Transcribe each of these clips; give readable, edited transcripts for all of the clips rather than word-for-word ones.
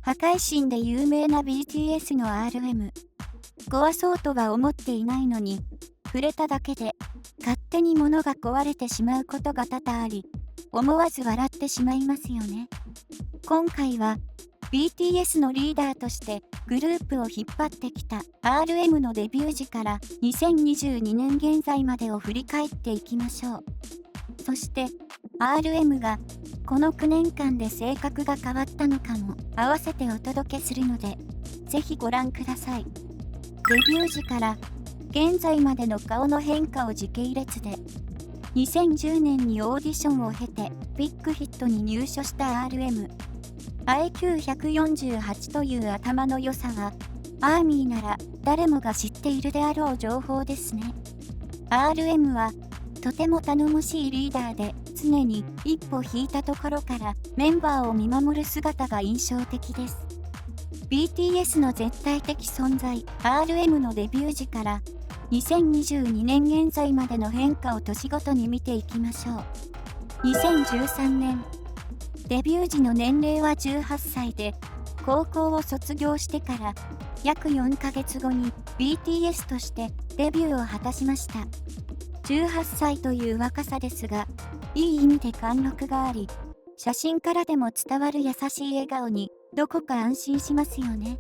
破壊神で有名な BTS の RM。壊そうとは思っていないのに、触れただけで勝手に物が壊れてしまうことが多々あり、思わず笑ってしまいますよね。今回は BTS のリーダーとしてグループを引っ張ってきた RM のデビュー時から2022年現在までを振り返っていきましょう。そして RM がこの9年間で性格が変わったのかも合わせてお届けするので、ぜひご覧ください。デビュー時から現在までの顔の変化を時系列で、2010年にオーディションを経てビッグヒットに入所した RM。IQ148 という頭の良さは、アーミーなら誰もが知っているであろう情報ですね。RM はとても頼もしいリーダーで、常に一歩引いたところからメンバーを見守る姿が印象的です。BTS の絶対的存在 RM のデビュー時から2022年現在までの変化を年ごとに見ていきましょう。2013年、デビュー時の年齢は18歳で、高校を卒業してから約4ヶ月後に BTS としてデビューを果たしました。18歳という若さですが、いい意味で貫禄があり、写真からでも伝わる優しい笑顔にどこか安心しますよね。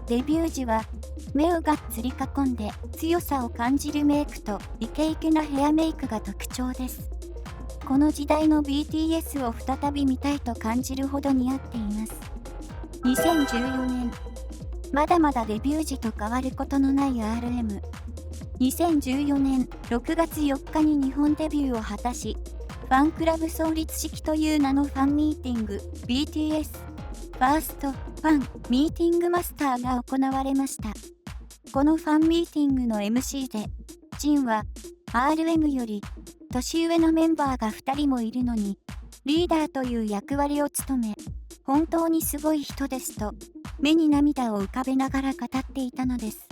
デビュー時は目をがっつり囲んで強さを感じるメイクとイケイケなヘアメイクが特徴です。この時代の BTS を再び見たいと感じるほど似合っています。2014年、まだまだデビュー時と変わることのない RM。2014年6月4日に日本デビューを果たし、ファンクラブ創立式という名のファンミーティング BTS ファーストファンミーティングマスターが行われました。このファンミーティングの MC で、ジンは RM より年上のメンバーが2人もいるのに、リーダーという役割を務め、本当にすごい人ですと、目に涙を浮かべながら語っていたのです。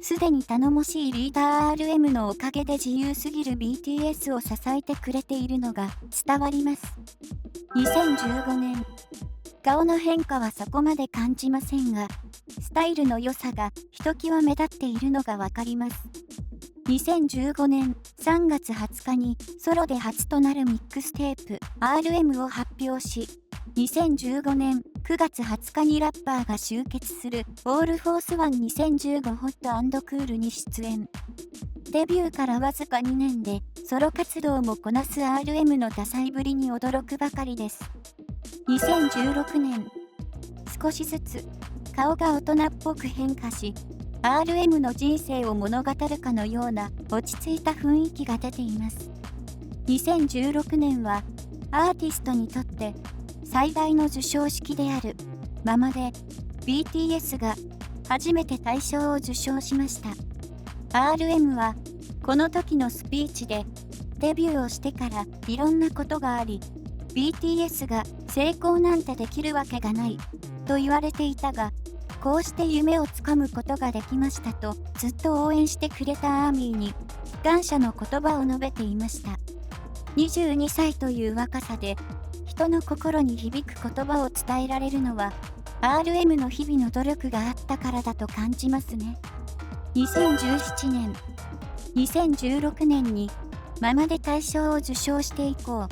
すでに頼もしいリーダー RM のおかげで自由すぎる BTS を支えてくれているのが伝わります。2015年、顔の変化はそこまで感じませんが、スタイルの良さがひときわ目立っているのがわかります。2015年3月20日にソロで初となるミックステープ RM を発表し、2015年9月20日にラッパーが集結するオールフォースワン2015ホット&クールに出演。デビューからわずか2年でソロ活動もこなす RM の多彩ぶりに驚くばかりです。2016年、少しずつ顔が大人っぽく変化し、RM の人生を物語るかのような落ち着いた雰囲気が出ています。2016年はアーティストにとって最大の授賞式であるママで BTS が初めて大賞を受賞しました。RM はこの時のスピーチで、デビューをしてからいろんなことがあり、BTS が成功なんてできるわけがないと言われていたが、こうして夢をつかむことができましたとずっと応援してくれたアーミーに感謝の言葉を述べていました。22歳という若さで人の心に響く言葉を伝えられるのは RM の日々の努力があったからだと感じますね。2017年、2016年にママで大賞を受賞して以降、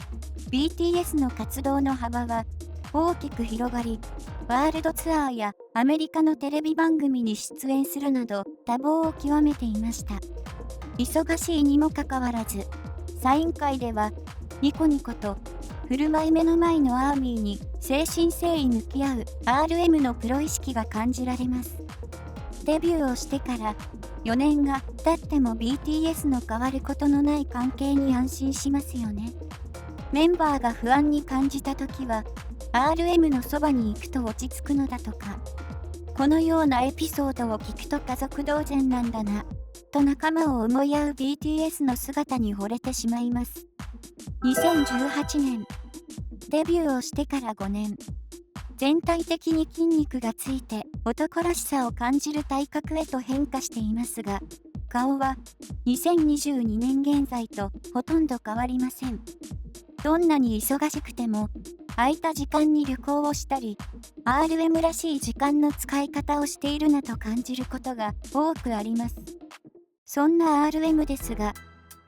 BTS の活動の幅は大きく広がり、ワールドツアーやアメリカのテレビ番組に出演するなど多忙を極めていました。忙しいにもかかわらず、サイン会ではニコニコと振る舞い目の前のアーミーに誠心誠意向き合う RM のプロ意識が感じられます。デビューをしてから4年が経っても BTS の変わることのない関係に安心しますよね。メンバーが不安に感じた時は RM のそばに行くと落ち着くのだとか。このようなエピソードを聞くと家族同然なんだなと仲間を思い合う BTS の姿に惚れてしまいます。2018年、デビューをしてから5年、全体的に筋肉がついて男らしさを感じる体格へと変化していますが、顔は2022年現在とほとんど変わりません。どんなに忙しくても空いた時間に旅行をしたり、RM らしい時間の使い方をしているなと感じることが多くあります。そんな RM ですが、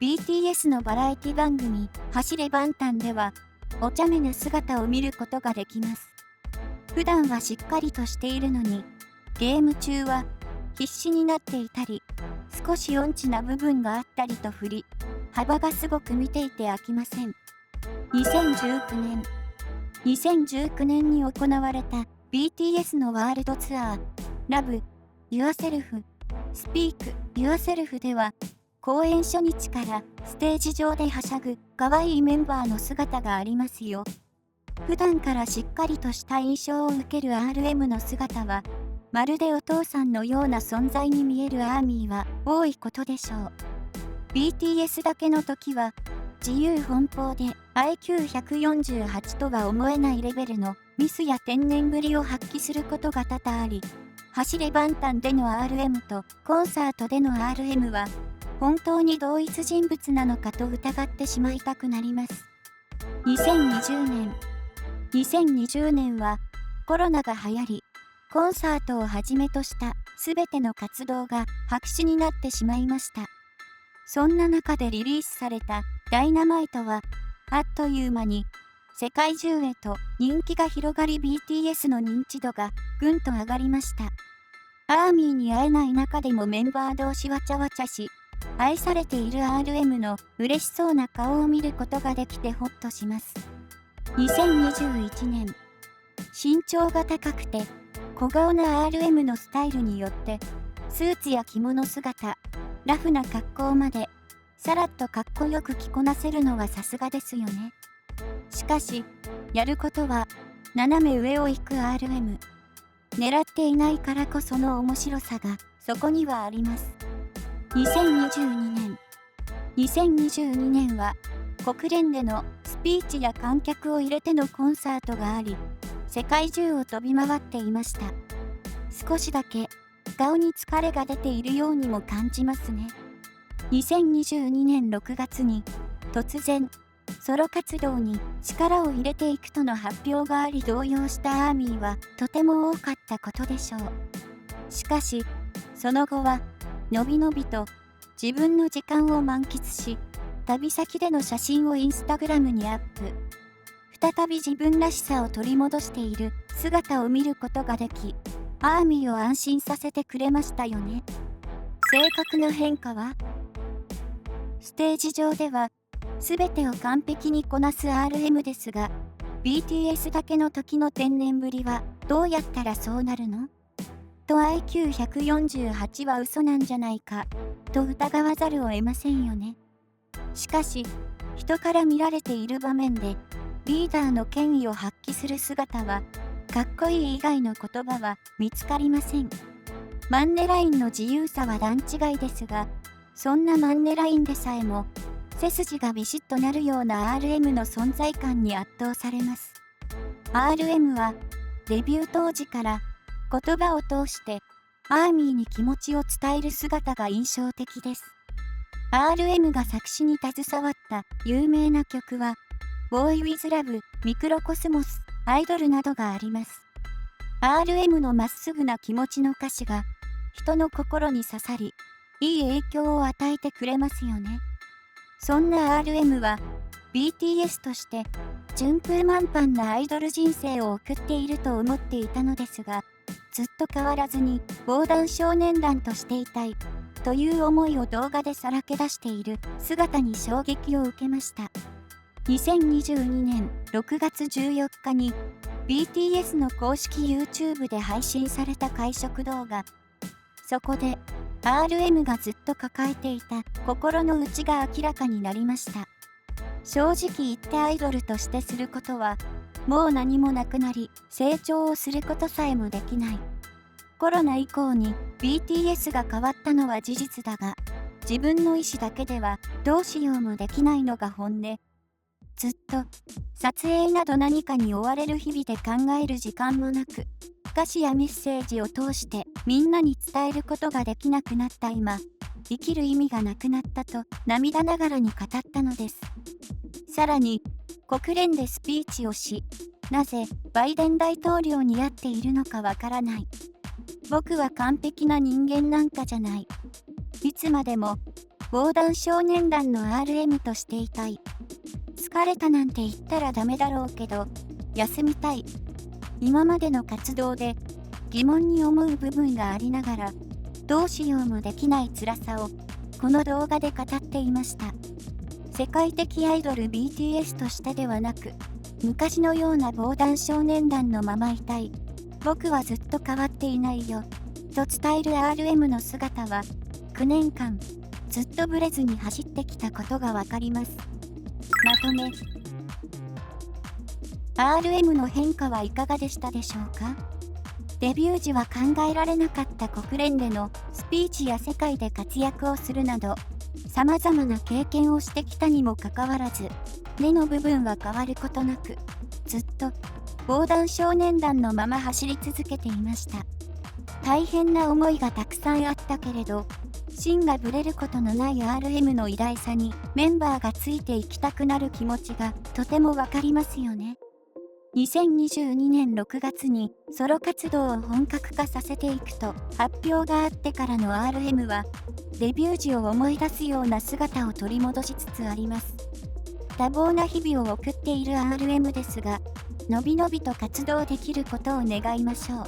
BTS のバラエティ番組、走れバンタンでは、お茶目な姿を見ることができます。普段はしっかりとしているのに、ゲーム中は必死になっていたり、少し音痴な部分があったりと振り、幅がすごく見ていて飽きません。2019年に行われた BTS のワールドツアー、Love Yourself Speak Yourself では、公演初日からステージ上ではしゃぐ可愛いメンバーの姿がありますよ。普段からしっかりとした印象を受ける RM の姿は、まるでお父さんのような存在に見えるアーミーは多いことでしょう。BTS だけの時は、自由奔放で IQ148 とは思えないレベルのミスや天然ぶりを発揮することが多々あり、走れバンタンでの RM とコンサートでの RM は、本当に同一人物なのかと疑ってしまいたくなります。2020年はコロナが流行り、コンサートをはじめとしたすべての活動が白紙になってしまいました。そんな中でリリースされたダイナマイトは、あっという間に世界中へと人気が広がり BTS の認知度がぐんと上がりました。アーミーに会えない中でもメンバー同士わちゃわちゃし、愛されている RM の嬉しそうな顔を見ることができてホッとします。2021年、身長が高くて小顔な RM のスタイルによって、スーツや着物姿、ラフな格好まで、さらっとかっこよく着こなせるのはさすがですよね。しかし、やることは、斜め上を行く RM。狙っていないからこその面白さが、そこにはあります。2022年は、国連でのスピーチや観客を入れてのコンサートがあり、世界中を飛び回っていました。少しだけ顔に疲れが出ているようにも感じますね。2022年6月に突然ソロ活動に力を入れていくとの発表があり動揺したアーミーはとても多かったことでしょう。しかしその後はのびのびと自分の時間を満喫し、旅先での写真をインスタグラムにアップ。再び自分らしさを取り戻している姿を見ることができ、アーミーを安心させてくれましたよね。性格の変化は？ステージ上では全てを完璧にこなす RM ですが、BTS だけの時の天然ぶりはどうやったらそうなるの？と IQ148 は嘘なんじゃないかと疑わざるを得ませんよね。しかし、人から見られている場面でリーダーの権威を発揮する姿は、かっこいい以外の言葉は見つかりません。マンネラインの自由さは段違いですが、そんなマンネラインでさえも、背筋がビシッとなるような RM の存在感に圧倒されます。RM は、デビュー当時から言葉を通して、アーミーに気持ちを伝える姿が印象的です。RM が作詞に携わった有名な曲は、Boy with Love、ミクロコスモス、アイドルなどがあります。RM のまっすぐな気持ちの歌詞が人の心に刺さり、いい影響を与えてくれますよね。そんな RM は BTS として順風満帆なアイドル人生を送っていると思っていたのですが、ずっと変わらずに防弾少年団としていたいという思いを動画でさらけ出している姿に衝撃を受けました。2022年6月14日に BTS の公式 YouTube で配信された会食動画。そこで RM がずっと抱えていた心の内が明らかになりました。正直言ってアイドルとしてすることはもう何もなくなり、成長をすることさえもできない。コロナ以降に BTS が変わったのは事実だが、自分の意思だけではどうしようもできないのが本音。ずっと撮影など何かに追われる日々で考える時間もなく、歌詞やメッセージを通してみんなに伝えることができなくなった今、生きる意味がなくなったと涙ながらに語ったのです。さらに、国連でスピーチをし、なぜバイデン大統領に会っているのかわからない。僕は完璧な人間なんかじゃない。いつまでも防弾少年団の RM としていたい。疲れたなんて言ったらダメだろうけど、休みたい。今までの活動で疑問に思う部分がありながら、どうしようもできない辛さをこの動画で語っていました。世界的アイドル BTS としてではなく、昔のような防弾少年団のままいたい。僕はずっと変わっていないよ。と伝える RM の姿は、9年間、ずっとブレずに走ってきたことがわかります。まとめ。RM の変化はいかがでしたでしょうか？デビュー時は考えられなかった国連でのスピーチや世界で活躍をするなど、様々な経験をしてきたにもかかわらず、根の部分は変わることなく、ずっと防弾少年団のまま走り続けていました。大変な思いがたくさんあったけれど、芯がぶれることのない RM の偉大さにメンバーがついていきたくなる気持ちがとてもわかりますよね。2022年6月にソロ活動を本格化させていくと発表があってからの RM はデビュー時を思い出すような姿を取り戻しつつあります。多忙な日々を送っている RM ですが、のびのびと活動できることを願いましょう。